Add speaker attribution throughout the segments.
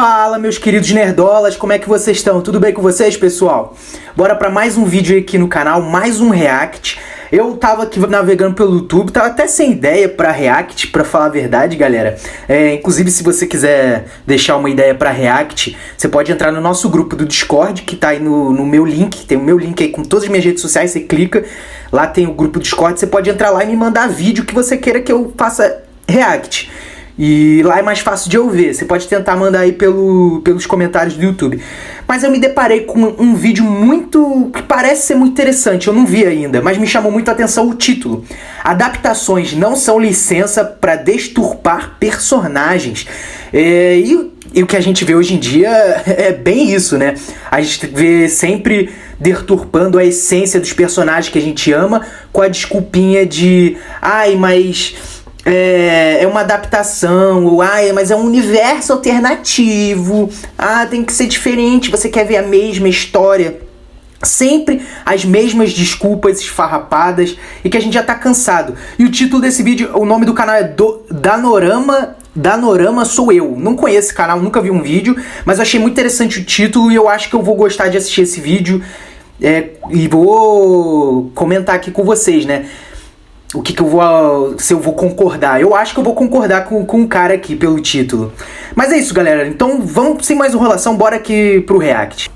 Speaker 1: Fala, meus queridos nerdolas, como é que vocês estão? Tudo bem com vocês, pessoal? Bora para mais um vídeo aqui no canal, mais um react. Eu tava aqui navegando pelo YouTube, tava até sem ideia para react, para falar a verdade, galera. Inclusive, se você quiser deixar uma ideia para react, você pode entrar no nosso grupo do Discord, que tá aí no meu link. Tem o meu link aí com todas as minhas redes sociais, você clica, lá tem o grupo do Discord, você pode entrar lá e me mandar vídeo que você queira que eu faça react. E lá é mais fácil de eu ver. Você pode tentar mandar aí pelos comentários do YouTube. Mas eu me deparei com um vídeo que parece ser muito interessante. Eu não vi ainda, mas me chamou muito a atenção o título. Adaptações não são licença para deturpar personagens. E o que a gente vê hoje em dia é bem isso, né? A gente vê sempre deturpando a essência dos personagens que a gente ama com a desculpinha de... mas... É uma adaptação, ou mas é um universo alternativo, tem que ser diferente, você quer ver a mesma história. Sempre as mesmas desculpas esfarrapadas e que a gente já tá cansado. E o título desse vídeo, o nome do canal é Danorama Sou Eu. Não conheço esse canal, nunca vi um vídeo, mas eu achei muito interessante o título e eu acho que eu vou gostar de assistir esse vídeo. E vou comentar aqui com vocês, né? Se eu vou concordar. Eu acho que eu vou concordar com o cara aqui pelo título. Mas é isso, galera. Então vamos, sem mais enrolação, bora aqui pro react.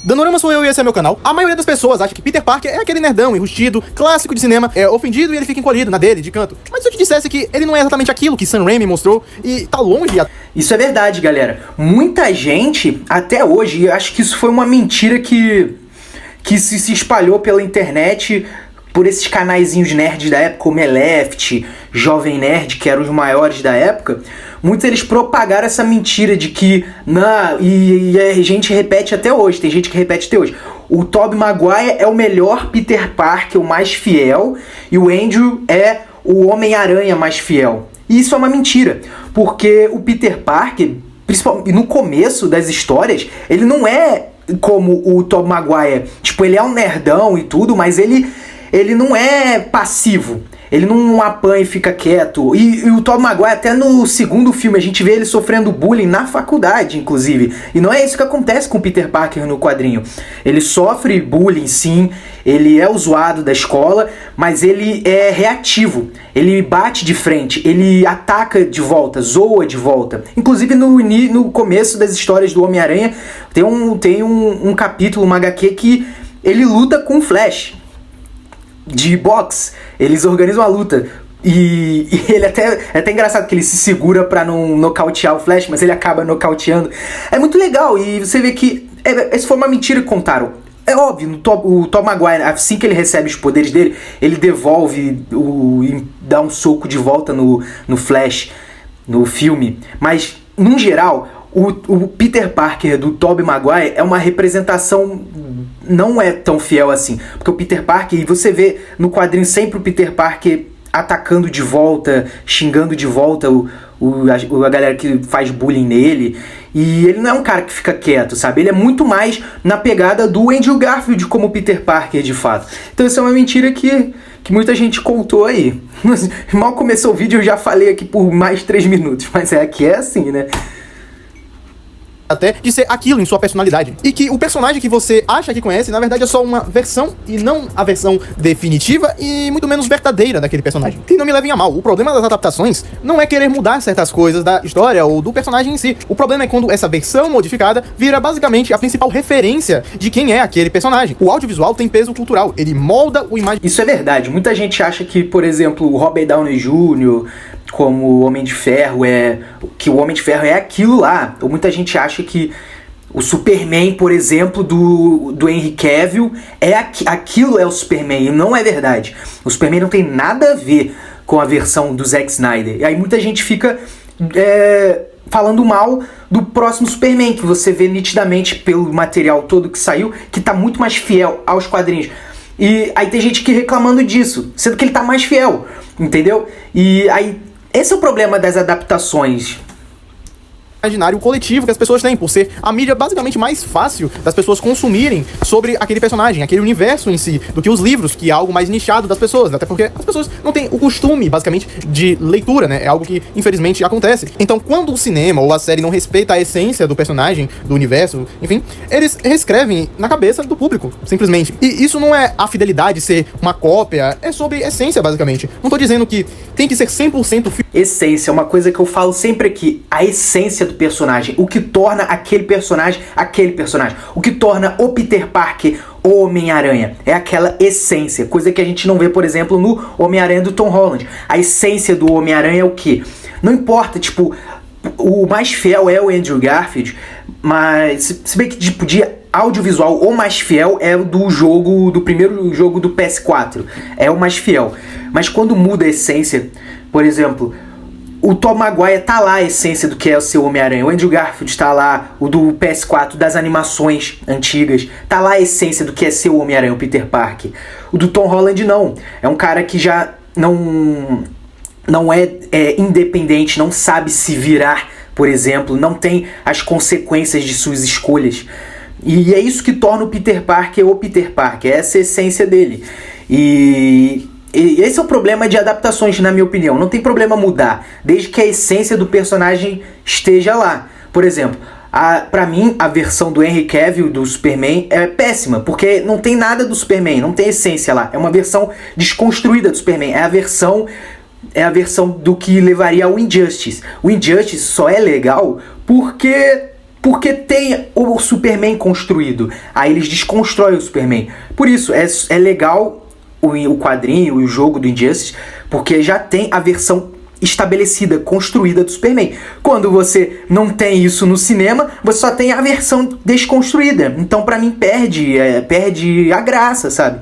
Speaker 2: Danorama Sou Eu e esse é meu canal. A maioria das pessoas acha que Peter Parker é aquele nerdão enrustido, clássico de cinema, é ofendido e ele fica encolhido na dele, de canto. Mas se eu te dissesse que ele não é exatamente aquilo que Sam Raimi mostrou e tá longe...
Speaker 1: Isso é verdade, galera. Muita gente, até hoje, e acho que isso foi uma mentira que se espalhou pela internet... por esses canaizinhos nerds da época, como Eleft, Jovem Nerd, que eram os maiores da época, muitos eles propagaram essa mentira de que, e a gente repete até hoje, tem gente que repete até hoje, o Tobey Maguire é o melhor Peter Parker, o mais fiel, e o Andrew é o Homem-Aranha mais fiel. E isso é uma mentira, porque o Peter Parker, principalmente no começo das histórias, ele não é como o Tobey Maguire, tipo, ele é um nerdão e tudo, mas ele não é passivo, ele não apanha e fica quieto. E o Tobey Maguire, até no segundo filme, a gente vê ele sofrendo bullying na faculdade, inclusive. E não é isso que acontece com o Peter Parker no quadrinho. Ele sofre bullying, sim, ele é o zoado da escola, mas ele é reativo. Ele bate de frente, ele ataca de volta, zoa de volta. Inclusive no começo das histórias do Homem-Aranha, tem um capítulo, uma HQ, que ele luta com o Flash. De boxe, eles organizam a luta e ele é até engraçado que ele se segura pra não nocautear o Flash, mas ele acaba nocauteando. É muito legal e você vê que essa foi uma mentira que contaram. É óbvio, o Tobey Maguire, assim que ele recebe os poderes dele, ele devolve e dá um soco de volta no Flash, no filme. Mas, no geral, o Peter Parker do Tobey Maguire é uma representação... não é tão fiel assim, porque o Peter Parker, e você vê no quadrinho sempre o Peter Parker atacando de volta, xingando de volta a galera que faz bullying nele, e ele não é um cara que fica quieto, sabe? Ele é muito mais na pegada do Andrew Garfield como Peter Parker de fato. Então isso é uma mentira que muita gente contou aí. Mal começou o vídeo eu já falei aqui por mais 3 minutos, mas aqui é assim, né?
Speaker 2: Até de ser aquilo em sua personalidade. E que o personagem que você acha que conhece, na verdade é só uma versão, e não a versão definitiva e muito menos verdadeira daquele personagem. E não me levem a mal, o problema das adaptações não é querer mudar certas coisas da história ou do personagem em si. O problema é quando essa versão modificada vira basicamente a principal referência de quem é aquele personagem. O audiovisual tem peso cultural, ele molda o imagem...
Speaker 1: Isso é verdade, muita gente acha que, por exemplo, o Robert Downey Jr., como o Homem de Ferro que o Homem de Ferro é aquilo lá. Ou muita gente acha que o Superman, por exemplo, do Henry Cavill aquilo é o Superman, e não é verdade. O Superman não tem nada a ver com a versão do Zack Snyder. E aí muita gente fica falando mal do próximo Superman, que você vê nitidamente pelo material todo que saiu, que tá muito mais fiel aos quadrinhos. E aí tem gente que reclamando disso, sendo que ele tá mais fiel, entendeu? E aí esse é o problema das adaptações.
Speaker 2: imaginário coletivo que as pessoas têm, por ser a mídia basicamente mais fácil das pessoas consumirem sobre aquele personagem, aquele universo em si, do que os livros, que é algo mais nichado das pessoas, até porque as pessoas não têm o costume, basicamente, de leitura, né? É algo que, infelizmente, acontece. Então, quando o cinema ou a série não respeita a essência do personagem, do universo, enfim, eles reescrevem na cabeça do público, simplesmente. E isso não é a fidelidade ser uma cópia, é sobre essência, basicamente. Não tô dizendo que tem que ser 100%
Speaker 1: Essência é uma coisa que eu falo sempre aqui, a essência do personagem, o que torna aquele personagem, o que torna o Peter Parker o Homem-Aranha, é aquela essência, coisa que a gente não vê, por exemplo, no Homem-Aranha do Tom Holland. A essência do Homem-Aranha é o quê? Não importa, tipo, o mais fiel é o Andrew Garfield, mas se bem que tipo, de audiovisual, o mais fiel é o do primeiro jogo do PS4, é o mais fiel. Mas quando muda a essência, por exemplo, o Tom Maguire tá lá a essência do que é o seu Homem-Aranha, o Andrew Garfield tá lá, o do PS4, das animações antigas, tá lá a essência do que é seu Homem-Aranha, o Peter Parker. O do Tom Holland não, é um cara que já não é independente, não sabe se virar, por exemplo, não tem as consequências de suas escolhas. E é isso que torna o Peter Parker, essa é a essência dele. E esse é o problema de adaptações, na minha opinião. Não tem problema mudar, desde que a essência do personagem esteja lá. Por exemplo, pra mim, a versão do Henry Cavill do Superman é péssima, porque não tem nada do Superman, não tem essência lá. É uma versão desconstruída do Superman, é a versão do que levaria ao Injustice. O Injustice só é legal porque tem o Superman construído. Aí eles desconstroem o Superman. Por isso, é legal o quadrinho e o jogo do Injustice, porque já tem a versão estabelecida, construída do Superman. Quando você não tem isso no cinema, você só tem a versão desconstruída. Então, pra mim, perde a graça, sabe?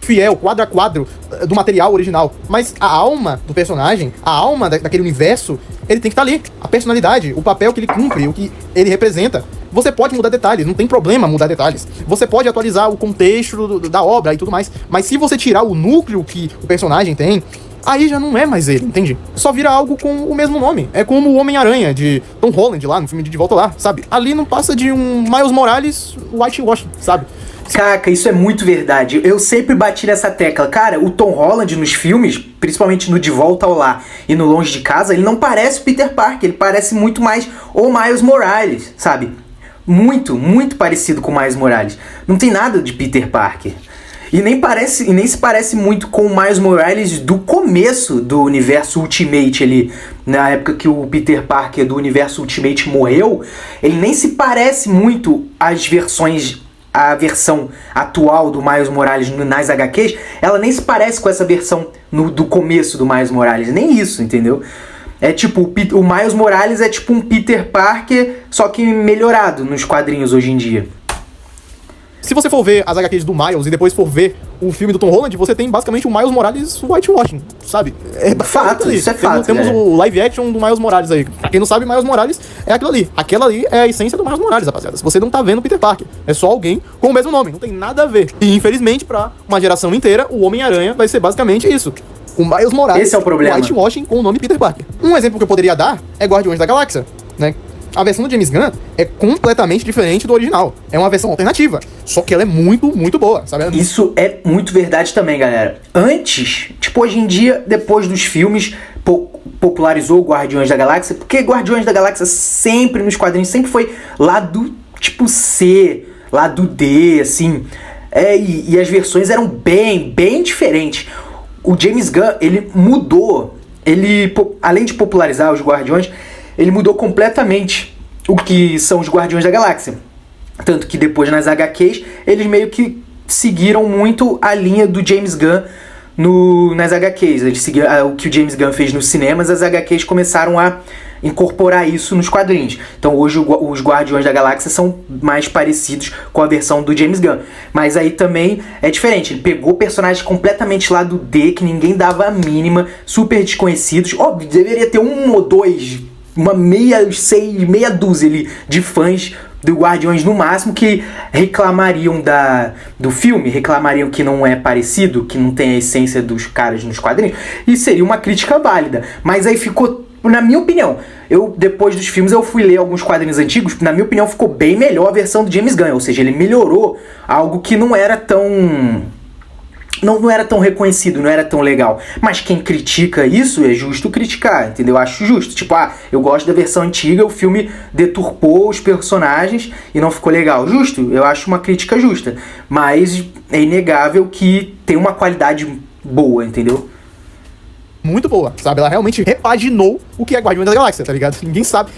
Speaker 2: Fiel, quadro a quadro do material original, mas a alma do personagem, a alma daquele universo, ele tem que estar ali. A personalidade, o papel que ele cumpre, o que ele representa. Você pode mudar detalhes, não tem problema mudar detalhes. Você pode atualizar o contexto da obra e tudo mais, mas se você tirar o núcleo que o personagem tem, aí já não é mais ele, entende? Só vira algo com o mesmo nome. É como o Homem-Aranha de Tom Holland lá no filme de Volta Lá, sabe? Ali não passa de um Miles Morales whitewash, sabe?
Speaker 1: Caraca, isso é muito verdade. Eu sempre bati nessa tecla. Cara, o Tom Holland nos filmes, principalmente no De Volta ao Lar e no Longe de Casa, ele não parece o Peter Parker, ele parece muito mais o Miles Morales, sabe? Muito, muito parecido com o Miles Morales. Não tem nada de Peter Parker. E nem se parece muito com o Miles Morales do começo do universo Ultimate ali. Na época que o Peter Parker do universo Ultimate morreu, ele nem se parece muito a versão atual do Miles Morales nas HQs, ela nem se parece com essa versão do começo do Miles Morales. Nem isso, entendeu? É tipo, o Miles Morales é tipo um Peter Parker, só que melhorado nos quadrinhos hoje em dia.
Speaker 2: Se você for ver as HQs do Miles e depois for ver o filme do Tom Holland, você tem basicamente o Miles Morales whitewashing, sabe? É
Speaker 1: fato, isso é fato.
Speaker 2: Temos o live action do Miles Morales aí. Pra quem não sabe, Miles Morales é aquilo ali. Aquela ali é a essência do Miles Morales, rapaziada. Se você não tá vendo o Peter Parker, é só alguém com o mesmo nome, não tem nada a ver. E infelizmente, pra uma geração inteira, o Homem-Aranha vai ser basicamente isso. O Miles Morales,
Speaker 1: esse é o problema.
Speaker 2: Whitewashing com o nome Peter Parker. Um exemplo que eu poderia dar é Guardiões da Galáxia, né? A versão do James Gunn é completamente diferente do original. É uma versão alternativa. Só que ela é muito, muito boa, sabe?
Speaker 1: Isso é muito verdade também, galera. Antes, tipo, hoje em dia, depois dos filmes, popularizou Guardiões da Galáxia, porque Guardiões da Galáxia sempre, nos quadrinhos, sempre foi lá do, tipo, C, lá do D, assim. E as versões eram bem, bem diferentes. O James Gunn, ele mudou, além de popularizar os Guardiões, ele mudou completamente o que são os Guardiões da Galáxia. Tanto que depois nas HQs, eles meio que seguiram muito a linha do James Gunn nas HQs. Eles seguiram o que o James Gunn fez nos cinemas, as HQs começaram a incorporar isso nos quadrinhos. Então hoje os Guardiões da Galáxia são mais parecidos com a versão do James Gunn. Mas aí também é diferente. Ele pegou personagens completamente lá do D, que ninguém dava a mínima, super desconhecidos. Óbvio, deveria ter um ou dois, uma meia dúzia ali de fãs do Guardiões no máximo que reclamariam do filme, reclamariam que não é parecido, que não tem a essência dos caras nos quadrinhos, e seria uma crítica válida. Mas aí ficou na minha opinião, depois dos filmes eu fui ler alguns quadrinhos antigos, na minha opinião ficou bem melhor a versão do James Gunn, ou seja, ele melhorou algo que não era tão... Não era tão reconhecido, não era tão legal. Mas quem critica isso é justo criticar, entendeu? Eu acho justo. Tipo, eu gosto da versão antiga, o filme deturpou os personagens e não ficou legal. Justo, eu acho uma crítica justa. Mas é inegável que tem uma qualidade boa, entendeu?
Speaker 2: Muito boa, sabe? Ela realmente repaginou o que é Guardiões da Galáxia, tá ligado? Ninguém sabe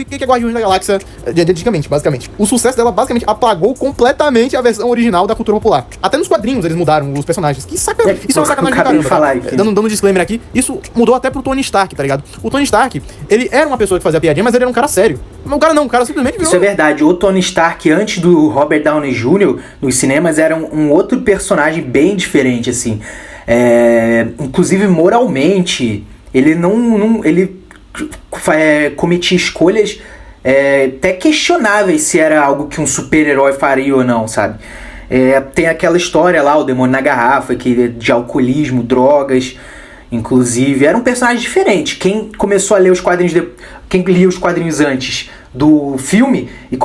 Speaker 2: o que é Guardiões da Galáxia de antigamente, basicamente. O sucesso dela basicamente apagou completamente a versão original da cultura popular. Até nos quadrinhos eles mudaram os personagens. Que saca... Isso é uma sacanagem de caramba,
Speaker 1: falar
Speaker 2: tá? Dando um disclaimer aqui, isso mudou até pro Tony Stark, tá ligado? O Tony Stark, ele era uma pessoa que fazia piadinha, mas ele era um cara sério. O cara simplesmente virou...
Speaker 1: Isso é verdade. O Tony Stark, antes do Robert Downey Jr., nos cinemas, era um outro personagem bem diferente, assim. Inclusive moralmente, ele ele cometia escolhas até questionáveis se era algo que um super-herói faria ou não, sabe? Tem aquela história lá, o Demônio na Garrafa, que de alcoolismo, drogas, inclusive, era um personagem diferente. Quem começou a ler os quadrinhos, quem lia os quadrinhos antes do filme e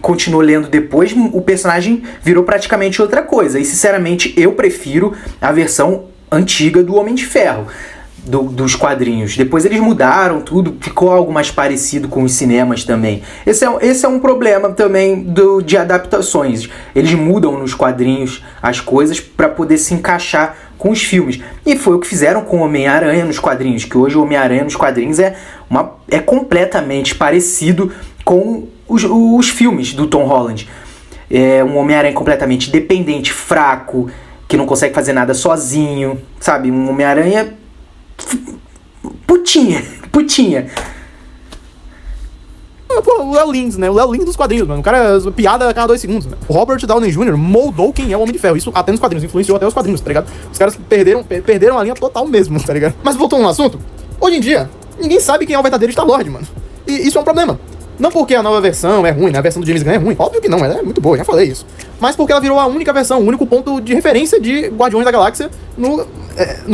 Speaker 1: continuou lendo depois, o personagem virou praticamente outra coisa. E sinceramente eu prefiro a versão antiga do Homem de Ferro, dos quadrinhos. Depois eles mudaram tudo, ficou algo mais parecido com os cinemas também. Esse é um problema também de adaptações. Eles mudam nos quadrinhos as coisas para poder se encaixar com os filmes. E foi o que fizeram com o Homem-Aranha nos quadrinhos, que hoje o Homem-Aranha nos quadrinhos é completamente parecido com os filmes do Tom Holland. É um Homem-Aranha completamente dependente, fraco, que não consegue fazer nada sozinho, sabe? Um Homem-Aranha putinha.
Speaker 2: Pô, o Léo Lins, né? O Léo Lins dos quadrinhos, mano. O cara piada a cada 2 segundos, né? O Robert Downey Jr. moldou quem é o Homem de Ferro. Isso até nos quadrinhos, influenciou até os quadrinhos, tá ligado? Os caras perderam a linha total mesmo, tá ligado? Mas voltando no assunto, hoje em dia, ninguém sabe quem é o verdadeiro Star-Lord, mano. E isso é um problema. Não porque a nova versão é ruim, né? A versão do James Gunn é ruim. Óbvio que não, ela é muito boa, já falei isso. Mas porque ela virou a única versão, o único ponto de referência de Guardiões da Galáxia no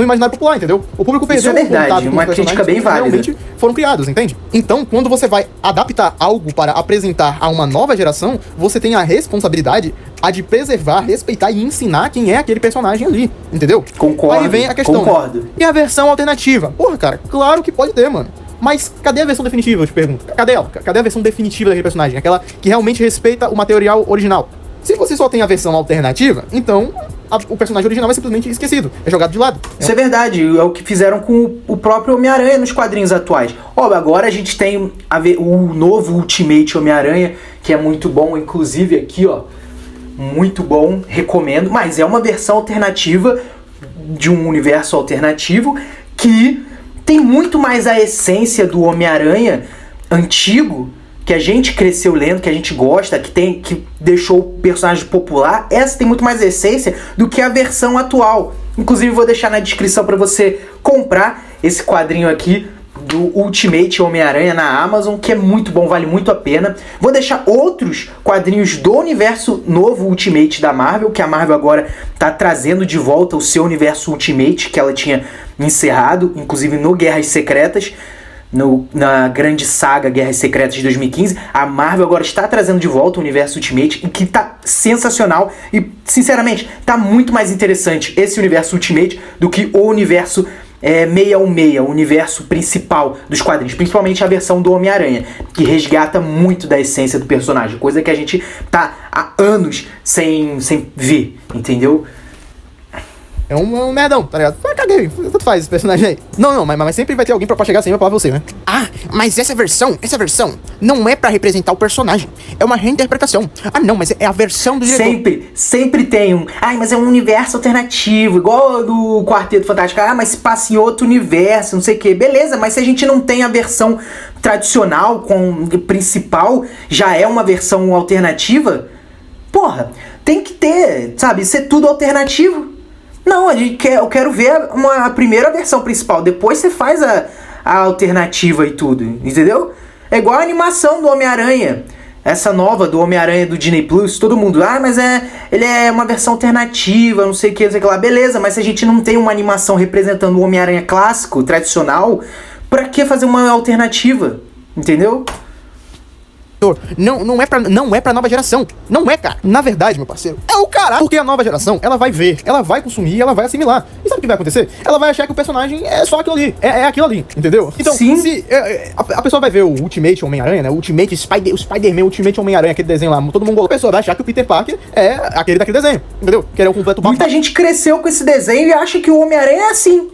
Speaker 2: imaginário popular, entendeu? O público perdeu
Speaker 1: o contato com os personagens. Isso é verdade, uma crítica bem válida.
Speaker 2: Realmente foram criados, entende? Então, quando você vai adaptar algo para apresentar a uma nova geração, você tem a responsabilidade de preservar, respeitar e ensinar quem é aquele personagem ali, entendeu?
Speaker 1: Concordo.
Speaker 2: Aí vem a questão.
Speaker 1: Concordo.
Speaker 2: E a versão alternativa? Porra, cara, claro que pode ter, mano. Mas cadê a versão definitiva, eu te pergunto? Cadê ela? Cadê a versão definitiva daquele personagem? Aquela que realmente respeita o material original. Se você só tem a versão alternativa, então o personagem original é simplesmente esquecido, é jogado de lado.
Speaker 1: Isso é verdade, é o que fizeram com o próprio Homem-Aranha nos quadrinhos atuais. Agora a gente tem o novo Ultimate Homem-Aranha, que é muito bom, inclusive aqui, muito bom, recomendo, mas é uma versão alternativa de um universo alternativo que tem muito mais a essência do Homem-Aranha antigo, que a gente cresceu lendo, que a gente gosta, que deixou o personagem popular. Essa tem muito mais essência do que a versão atual. Inclusive vou deixar na descrição para você comprar esse quadrinho aqui do Ultimate Homem-Aranha na Amazon, que é muito bom, vale muito a pena. Vou deixar outros quadrinhos do universo novo Ultimate da Marvel, que a Marvel agora tá trazendo de volta o seu universo Ultimate, que ela tinha encerrado, inclusive no Guerras Secretas, na grande saga Guerras Secretas de 2015. A Marvel agora está trazendo de volta o universo Ultimate, e que tá sensacional e, sinceramente, tá muito mais interessante esse universo Ultimate do que o universo 616, o universo principal dos quadrinhos, principalmente a versão do Homem-Aranha, que resgata muito da essência do personagem, coisa que a gente tá há anos sem ver, entendeu?
Speaker 2: É um merdão, tá ligado? Caguei, tanto faz esse personagem aí. Não, mas sempre vai ter alguém pra chegar assim e falar pra você, né? Ah, mas essa versão não é pra representar o personagem. É uma reinterpretação. Ah, não, mas é a versão do diretor.
Speaker 1: Sempre tem um... mas é um universo alternativo, igual do Quarteto Fantástico. Mas se passa em outro universo, não sei o que. Beleza, mas se a gente não tem a versão tradicional, com principal, já é uma versão alternativa, porra, tem que ter, sabe? Ser tudo alternativo. Não, eu quero ver a primeira versão principal, depois você faz a alternativa e tudo, entendeu? É igual a animação do Homem-Aranha, essa nova do Homem-Aranha do Disney Plus, todo mundo, mas ele é uma versão alternativa, não sei o que lá, beleza, mas se a gente não tem uma animação representando o Homem-Aranha clássico, tradicional, Pra que fazer uma alternativa? Entendeu?
Speaker 2: Não é pra nova geração. Não é, cara. Na verdade, meu parceiro, é o caralho. Porque a nova geração, ela vai ver, ela vai consumir, ela vai assimilar. E sabe o que vai acontecer? Ela vai achar que o personagem é só aquilo ali. É aquilo ali, entendeu? Então,
Speaker 1: sim,
Speaker 2: se a pessoa vai ver o Ultimate Homem-Aranha, né? O Spider-Man Ultimate Homem-Aranha, aquele desenho lá, todo mundo, a pessoa vai achar que o Peter Parker é aquele daquele desenho, entendeu? Que ele é o completo
Speaker 1: muita gente cresceu com esse desenho e acha que o Homem-Aranha é assim.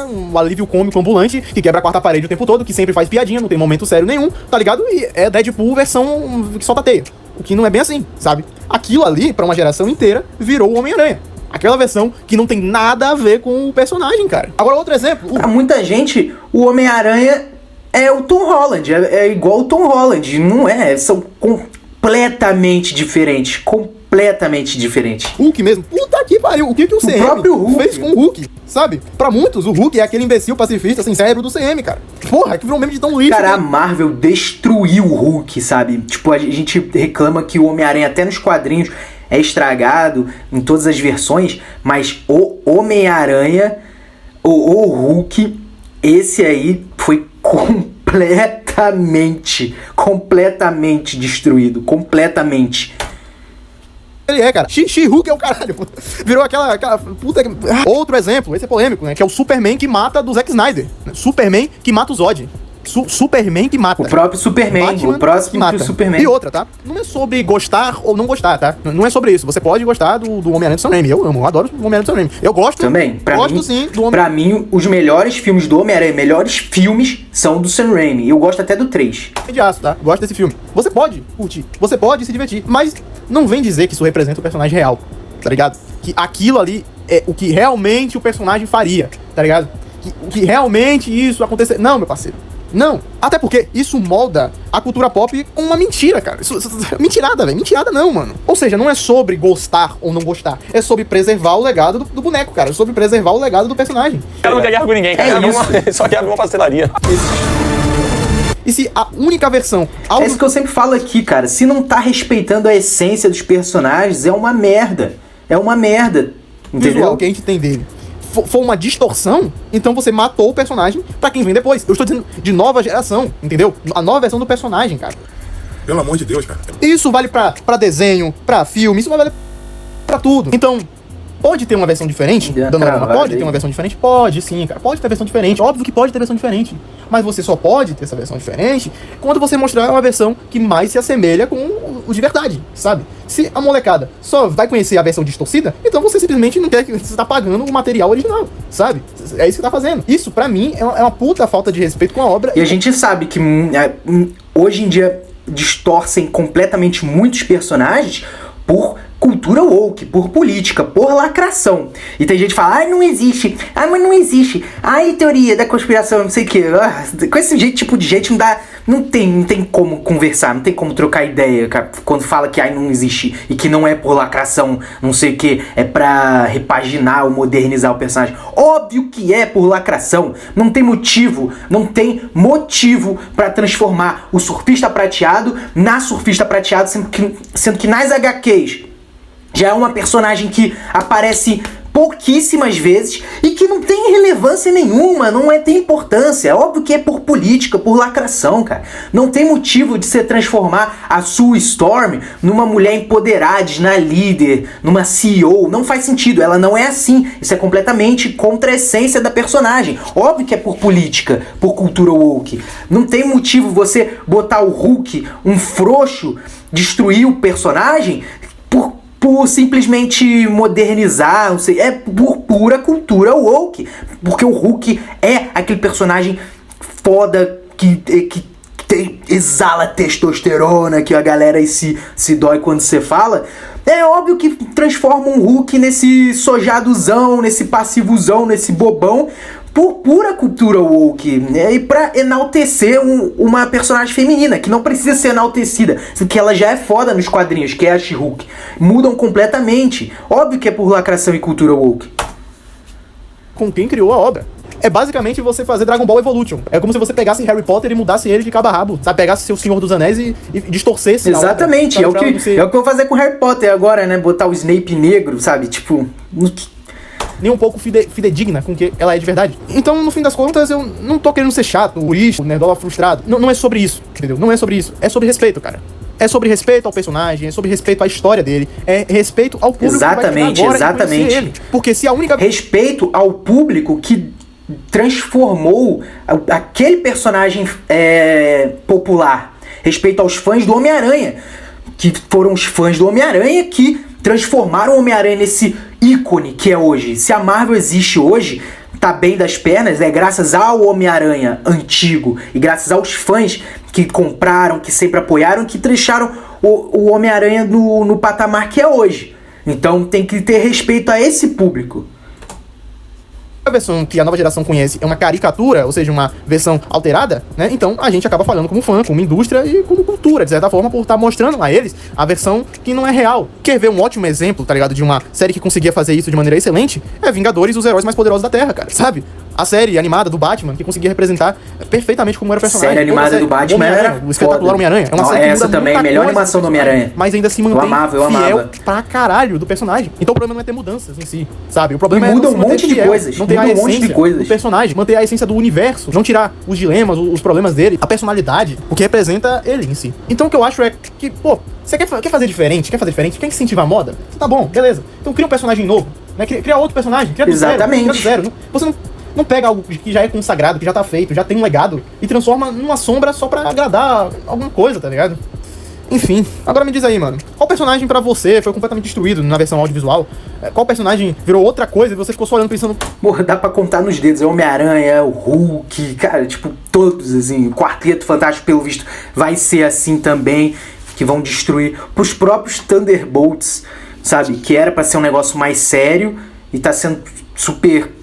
Speaker 2: Um alívio cômico ambulante, que quebra a quarta parede o tempo todo, que sempre faz piadinha, não tem momento sério nenhum, tá ligado? E é Deadpool versão que solta teia. O que não é bem assim, sabe? Aquilo ali, pra uma geração inteira, virou o Homem-Aranha. Aquela versão que não tem nada a ver com o personagem, cara. Agora, outro exemplo.
Speaker 1: Pra muita gente, o Homem-Aranha é o Tom Holland, é igual o Tom Holland. Não é, são completamente diferentes. Completamente diferentes.
Speaker 2: Hulk mesmo. Puta que pariu. O que o CM
Speaker 1: próprio Hulk
Speaker 2: fez com o Hulk, sabe? Pra muitos, o Hulk é aquele imbecil pacifista sem cérebro do CM, cara. Porra, que virou um meme de tão lixo.
Speaker 1: Cara, a Marvel destruiu o Hulk, sabe? Tipo, a gente reclama que o Homem-Aranha, até nos quadrinhos, é estragado em todas as versões, mas o Homem-Aranha, o Hulk, esse aí foi completamente destruído. Completamente.
Speaker 2: Ele é, cara. She-Hulk é o caralho. Virou aquela puta... Outro exemplo, esse é polêmico, né? Que é o Superman que mata do Zack Snyder. Superman que mata o Zod. Superman que mata.
Speaker 1: O próprio Superman.
Speaker 2: Batman
Speaker 1: o próximo
Speaker 2: que mata.
Speaker 1: Superman.
Speaker 2: E outra, tá? Não é sobre gostar ou não gostar, tá? Não é sobre isso. Você pode gostar do Homem-Aranha do Sam Raimi. Eu amo, eu adoro o Homem-Aranha do Sam Raimi. Eu gosto.
Speaker 1: Também.
Speaker 2: Sim, do
Speaker 1: Pra mim, os melhores filmes do Homem-Aranha, melhores filmes, são do Sam Raimi. Eu gosto até do 3.
Speaker 2: De aço, tá? Gosto desse filme. Você pode curtir. Você pode se divertir. Mas não vem dizer que isso representa o personagem real. Tá ligado? Que aquilo ali é o que realmente o personagem faria. Tá ligado? Que realmente isso acontecer. Não, meu parceiro. Não. Até porque isso molda a cultura pop com uma mentira, cara. Mentirada, velho. Mentirada não, mano. Ou seja, não é sobre gostar ou não gostar. É sobre preservar o legado do boneco, cara. É sobre preservar o legado do personagem.
Speaker 3: Eu não quer guerra com ninguém, cara. Só quer abrir uma pastelaria.
Speaker 2: E se a única versão...
Speaker 1: É isso que eu sempre falo aqui, cara. Se não tá respeitando a essência dos personagens, é uma merda. É uma merda. Entendeu?
Speaker 2: Visual que a gente tem dele for uma distorção, então você matou o personagem pra quem vem depois. Eu estou dizendo de nova geração, entendeu? A nova versão do personagem, cara.
Speaker 4: Pelo amor de Deus, cara.
Speaker 2: Isso vale pra desenho, pra filme, isso vai valer pra tudo. Então, pode ter uma versão diferente? Pode ter uma versão diferente? Pode, sim, cara. Pode ter versão diferente. Óbvio que pode ter versão diferente. Mas você só pode ter essa versão diferente quando você mostrar uma versão que mais se assemelha com o de verdade, sabe? Se a molecada só vai conhecer a versão distorcida, então você simplesmente não quer que você tá pagando o material original, sabe? É isso que tá fazendo. Isso, pra mim, é uma puta falta de respeito com a obra.
Speaker 1: E a gente sabe que hoje em dia distorcem completamente muitos personagens por cultura woke, por política, por lacração. E tem gente que fala, não existe. Mas não existe. Teoria da conspiração, não sei o quê. Com esse tipo de gente não tem como conversar, não tem como trocar ideia, cara, quando fala que não existe e que não é por lacração, não sei o que, é pra repaginar ou modernizar o personagem. Óbvio que é por lacração. Não tem motivo pra transformar o surfista prateado na surfista prateado, sendo que nas HQs já é uma personagem que aparece pouquíssimas vezes e que não tem relevância nenhuma, tem importância. É óbvio que é por política, por lacração, cara. Não tem motivo de você transformar a Sue Storm numa mulher empoderada, na líder, numa CEO. Não faz sentido, ela não é assim. Isso é completamente contra a essência da personagem. Óbvio que é por política, por cultura woke. Não tem motivo você botar o Hulk, um frouxo, destruir o personagem por simplesmente modernizar, não sei, é por pura cultura woke, porque o Hulk é aquele personagem foda que exala testosterona, que a galera aí se dói quando você fala. É óbvio que transforma um Hulk nesse sojadozão, nesse passivozão, nesse bobão, por pura cultura woke, né? E pra enaltecer uma personagem feminina, que não precisa ser enaltecida, porque ela já é foda nos quadrinhos, que é a She-Hulk. Mudam completamente. Óbvio que é por lacração e cultura woke.
Speaker 2: Com quem criou a obra. É basicamente você fazer Dragon Ball Evolution. É como se você pegasse Harry Potter e mudasse ele de cabo a rabo, sabe? Pegasse seu Senhor dos Anéis e distorcesse.
Speaker 1: Exatamente, é o que eu vou fazer com Harry Potter agora, né? Botar o Snape negro, sabe? Tipo...
Speaker 2: nem um pouco fidedigna com o que ela é de verdade. Então, no fim das contas, eu não tô querendo ser chato, o nerdola frustrado. Não é sobre isso, entendeu? Não é sobre isso. É sobre respeito, cara. É sobre respeito ao personagem, é sobre respeito à história dele, é respeito ao público
Speaker 1: exatamente,
Speaker 2: que vai chegar agora e conhecer ele. Porque se a única...
Speaker 1: Respeito ao público que transformou aquele personagem popular. Respeito aos fãs do Homem-Aranha, que foram os fãs do Homem-Aranha que transformaram o Homem-Aranha nesse ícone que é hoje. Se a Marvel existe hoje, tá bem das pernas, é graças ao Homem-Aranha antigo e graças aos fãs que compraram, que sempre apoiaram, que deixaram o Homem-Aranha no patamar que é hoje. Então tem que ter respeito a esse público.
Speaker 2: A versão que a nova geração conhece é uma caricatura, ou seja, uma versão alterada, né? Então a gente acaba falando como fã, como indústria e como cultura, de certa forma, por estar mostrando a eles a versão que não é real. Quer ver um ótimo exemplo, tá ligado? De uma série que conseguia fazer isso de maneira excelente? É Vingadores, os heróis mais poderosos da Terra, cara, sabe? A série animada do Batman, que conseguia representar perfeitamente como era o personagem.
Speaker 1: Série animada do Batman era
Speaker 2: o espetacular Homem-Aranha. É uma série que
Speaker 1: essa também, melhor animação do Homem-Aranha.
Speaker 2: Mas ainda se mantém fiel pra caralho do personagem. Então o problema não é ter mudanças em si, sabe? O problema
Speaker 1: muda um monte de coisas.
Speaker 2: Não ter a essência do personagem, manter a essência do universo, não tirar os dilemas, os problemas dele, a personalidade, o que representa ele em si. Então o que eu acho é que, pô, você quer fazer diferente? Quer incentivar a moda? Tá bom, beleza. Então cria um personagem novo, né? Cria outro personagem, cria do
Speaker 1: exatamente.
Speaker 2: Zero. Você não pega algo que já é consagrado, que já tá feito, já tem um legado, e transforma numa sombra só pra agradar alguma coisa, tá ligado? Enfim, agora me diz aí, mano, qual personagem pra você foi completamente destruído na versão audiovisual? Qual personagem virou outra coisa e você ficou só olhando pensando...
Speaker 1: Porra, dá pra contar nos dedos, é o Homem-Aranha, é o Hulk, cara, tipo, todos, assim, o Quarteto Fantástico, pelo visto, vai ser assim também, que vão destruir pros próprios Thunderbolts, sabe, que era pra ser um negócio mais sério e tá sendo super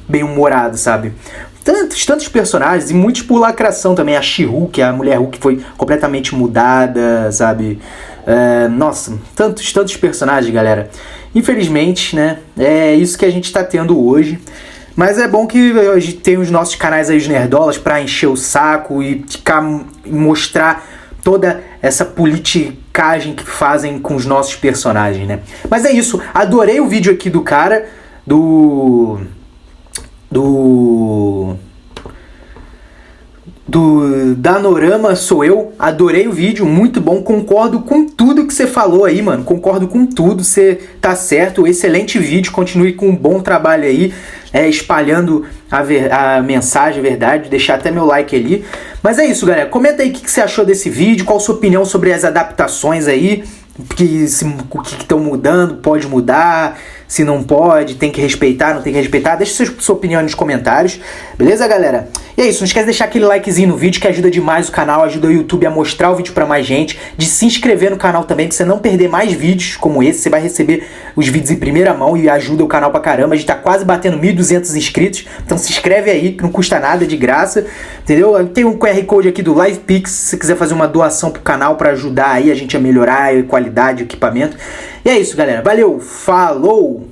Speaker 1: bem-humorado, sabe? Tantos personagens, e muitos por lacração também. A She-Hulk, a Mulher Hulk foi completamente mudada, sabe? Nossa, tantos personagens, galera. Infelizmente, né? É isso que a gente tá tendo hoje. Mas é bom que a gente tem os nossos canais aí, os Nerdolas, pra encher o saco e mostrar toda essa politicagem que fazem com os nossos personagens, né? Mas é isso. Adorei o vídeo aqui do cara, Danorama sou eu, adorei o vídeo, muito bom, concordo com tudo que você falou aí, mano, concordo com tudo, você tá certo, excelente vídeo, continue com um bom trabalho aí, espalhando a mensagem, a verdade, deixar até meu like ali, mas é isso, galera, comenta aí o que você achou desse vídeo, qual a sua opinião sobre as adaptações aí, o que estão mudando, pode mudar, se não pode, tem que respeitar, não tem que respeitar, deixa sua opinião nos comentários, beleza, galera? E é isso, não esquece de deixar aquele likezinho no vídeo que ajuda demais o canal, ajuda o YouTube a mostrar o vídeo pra mais gente, de se inscrever no canal também, pra você não perder mais vídeos como esse, você vai receber os vídeos em primeira mão e ajuda o canal pra caramba, a gente tá quase batendo 1.200 inscritos, então se inscreve aí, que não custa nada, de graça, entendeu? Tem um QR Code aqui do LivePix, se você quiser fazer uma doação pro canal pra ajudar aí a gente a melhorar a qualidade, o equipamento. E é isso, galera, valeu, falou!